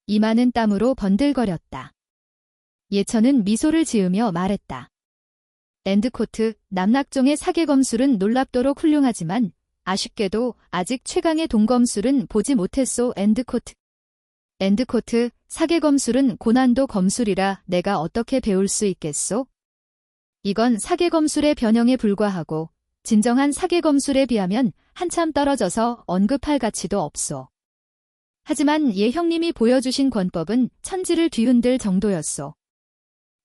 이마는 땀으로 번들거렸다. 예천은 미소를 지으며 말했다. 엔드코트, 남낙종의 사계검술은 놀랍도록 훌륭하지만 아쉽게도 아직 최강의 동검술은 보지 못했소, 엔드코트. 엔드코트, 사계검술은 고난도 검술이라 내가 어떻게 배울 수 있겠소? 이건 사계검술의 변형에 불과하고 진정한 사계검술에 비하면 한참 떨어져서 언급할 가치도 없소. 하지만 예 형님이 보여주신 권법은 천지를 뒤흔들 정도였소.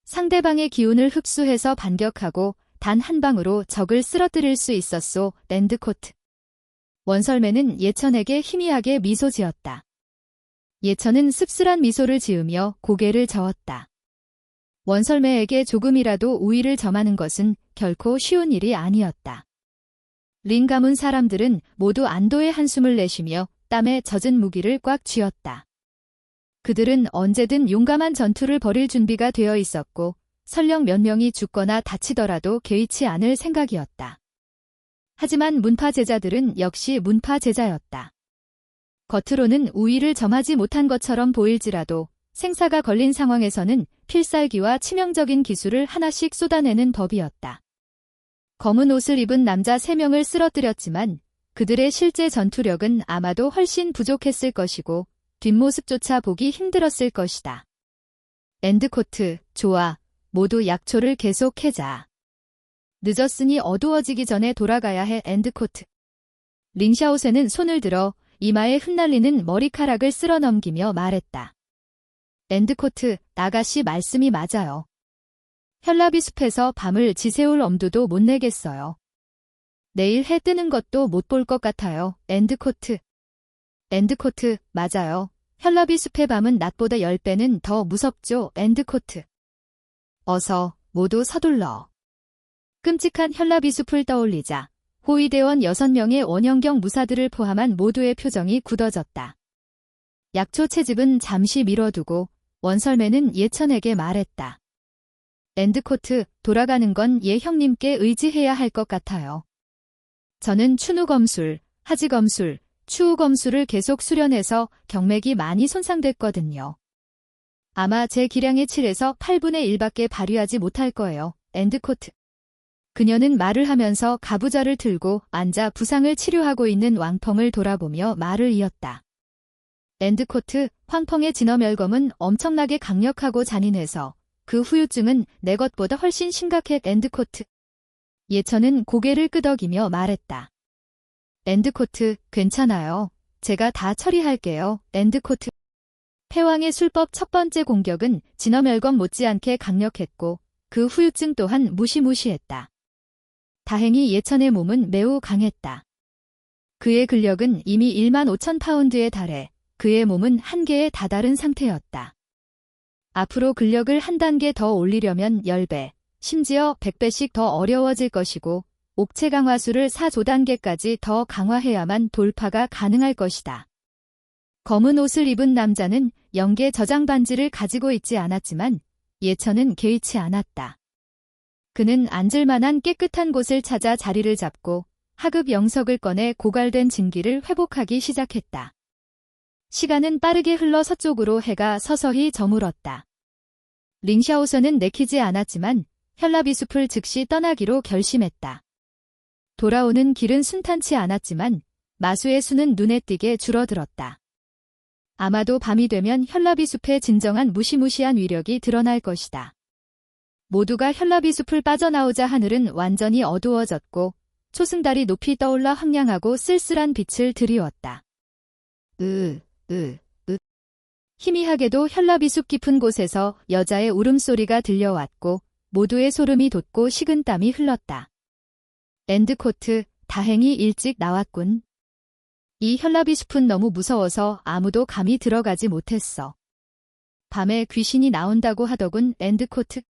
상대방의 기운을 흡수해서 반격하고 단 한 방으로 적을 쓰러뜨릴 수 있었소, 엔드코트. 원설매는 예천에게 희미하게 미소 지었다. 예천은 씁쓸한 미소를 지으며 고개를 저었다. 원설매에게 조금이라도 우위를 점하는 것은 결코 쉬운 일이 아니었다. 링 가문 사람들은 모두 안도의 한숨을 내쉬며 땀에 젖은 무기를 꽉 쥐었다. 그들은 언제든 용감한 전투를 벌일 준비가 되어 있었고 설령 몇 명이 죽거나 다치더라도 개의치 않을 생각이었다. 하지만 문파 제자들은 역시 문파 제자였다. 겉으로는 우위를 점하지 못한 것처럼 보일지라도 생사가 걸린 상황에서는 필살기와 치명적인 기술을 하나씩 쏟아내는 법이었다. 검은 옷을 입은 남자 3명을 쓰러뜨렸지만 그들의 실제 전투력은 아마도 훨씬 부족했을 것이고 뒷모습조차 보기 힘들었을 것이다. 엔드코트, 좋아. 모두 약초를 계속해자. 늦었으니 어두워지기 전에 돌아가야 해. 엔드코트. 링샤오세는 손을 들어 이마에 흩날리는 머리카락을 쓸어넘기며 말했다. 엔드코트, 아가씨 말씀이 맞아요. 혈라비 숲에서 밤을 지새울 엄두도 못 내겠어요. 내일 해 뜨는 것도 못 볼 것 같아요. 엔드코트. 엔드코트, 맞아요. 혈라비 숲의 밤은 낮보다 10배는 더 무섭죠. 엔드코트. 어서 모두 서둘러. 끔찍한 혈라비 숲을 떠올리자 호위대원 6명의 원형경 무사들을 포함한 모두의 표정이 굳어졌다. 약초 채집은 잠시 미뤄두고 원설매는 예천에게 말했다. 엔드코트, 돌아가는 건 예 형님께 의지해야 할 것 같아요. 저는 춘우검술, 하지검술, 추우검술을 계속 수련해서 경맥이 많이 손상됐거든요. 아마 제 기량의 7에서 8분의 1밖에 발휘하지 못할 거예요. 엔드코트. 그녀는 말을 하면서 가부좌를 들고 앉아 부상을 치료하고 있는 왕펑을 돌아보며 말을 이었다. 엔드코트, 황펑의 진어멸검은 엄청나게 강력하고 잔인해서 그 후유증은 내 것보다 훨씬 심각해. 엔드코트. 예천은 고개를 끄덕이며 말했다. 엔드코트, 괜찮아요. 제가 다 처리할게요. 엔드코트. 패왕의 술법 첫 번째 공격은 진어멸검 못지않게 강력했고 그 후유증 또한 무시무시했다. 다행히 예천의 몸은 매우 강했다. 그의 근력은 이미 15,000파운드에 달해 그의 몸은 한계에 다다른 상태였다. 앞으로 근력을 한 단계 더 올리려면 10배, 심지어 100배씩 더 어려워질 것이고 옥체 강화수를 4조단계까지 더 강화해야만 돌파가 가능할 것이다. 검은 옷을 입은 남자는 영계 저장 반지를 가지고 있지 않았지만 예천은 개의치 않았다. 그는 앉을 만한 깨끗한 곳을 찾아 자리를 잡고 하급 영석을 꺼내 고갈된 진기를 회복하기 시작했다. 시간은 빠르게 흘러 서쪽으로 해가 서서히 저물었다. 링샤오선은 내키지 않았지만 혈라비 숲을 즉시 떠나기로 결심했다. 돌아오는 길은 순탄치 않았지만 마수의 수는 눈에 띄게 줄어들었다. 아마도 밤이 되면 혈라비 숲의 진정한 무시무시한 위력이 드러날 것이다. 모두가 혈라비 숲을 빠져나오자 하늘은 완전히 어두워졌고 초승달이 높이 떠올라 황량하고 쓸쓸한 빛을 드리웠다. 희미하게도 혈라비 숲 깊은 곳에서 여자의 울음소리가 들려왔고 모두의 소름이 돋고 식은땀이 흘렀다. 엔드코트, 다행히 일찍 나왔군. 이 혈라비 숲은 너무 무서워서 아무도 감히 들어가지 못했어. 밤에 귀신이 나온다고 하더군. 엔드코트.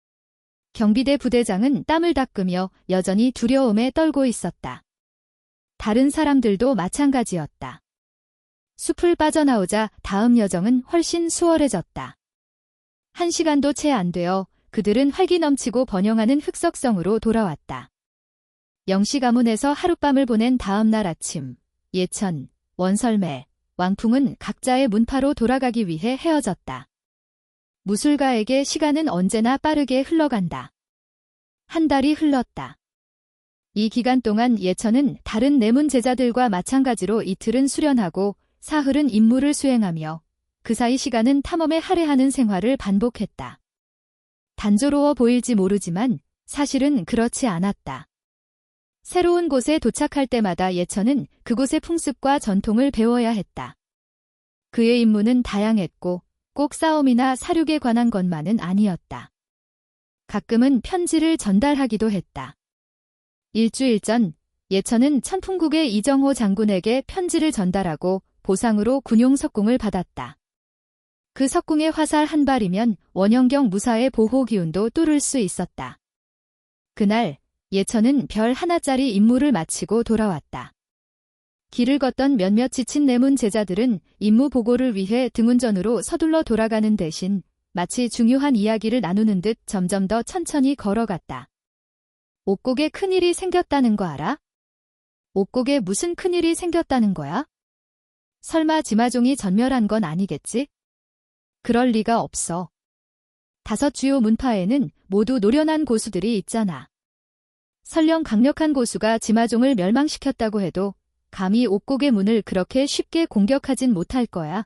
경비대 부대장은 땀을 닦으며 여전히 두려움에 떨고 있었다. 다른 사람들도 마찬가지였다. 숲을 빠져나오자 다음 여정은 훨씬 수월해졌다. 1시간도 채 안 되어 그들은 활기 넘치고 번영하는 흑석성으로 돌아왔다. 영시 가문에서 하룻밤을 보낸 다음 날 아침, 예천, 원설매, 왕풍은 각자의 문파로 돌아가기 위해 헤어졌다. 무술가에게 시간은 언제나 빠르게 흘러간다. 한 달이 흘렀다. 이 기간 동안 예천은 다른 내문 제자들과 마찬가지로 이틀은 수련하고 사흘은 임무를 수행하며 그 사이 시간은 탐험에 할애하는 생활을 반복했다. 단조로워 보일지 모르지만 사실은 그렇지 않았다. 새로운 곳에 도착할 때마다 예천은 그곳의 풍습과 전통을 배워야 했다. 그의 임무는 다양했고 꼭 싸움이나 사륙에 관한 것만은 아니었다. 가끔은 편지를 전달하기도 했다. 일주일 전 예천은 천풍국의 이정호 장군에게 편지를 전달하고 보상으로 군용 석궁을 받았다. 그 석궁의 화살 한 발이면 원형경 무사의 보호 기운도 뚫을 수 있었다. 그날 예천은 별 하나짜리 임무를 마치고 돌아왔다. 길을 걷던 몇몇 지친 내문 제자들은 임무 보고를 위해 등운전으로 서둘러 돌아가는 대신 마치 중요한 이야기를 나누는 듯 점점 더 천천히 걸어갔다. 옥곡에 큰일이 생겼다는 거 알아? 옥곡에 무슨 큰일이 생겼다는 거야? 설마 지마종이 전멸한 건 아니겠지? 그럴 리가 없어. 5 주요 문파에는 모두 노련한 고수들이 있잖아. 설령 강력한 고수가 지마종을 멸망시켰다고 해도 감히 옥곡의 문을 그렇게 쉽게 공격하진 못할 거야.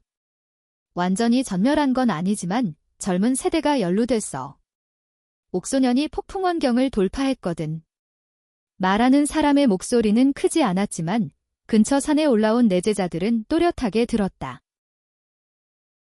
완전히 전멸한 건 아니지만 젊은 세대가 연루됐어. 옥소년이 폭풍원경을 돌파했거든. 말하는 사람의 목소리는 크지 않았지만 근처 산에 올라온 내제자들은 또렷하게 들었다.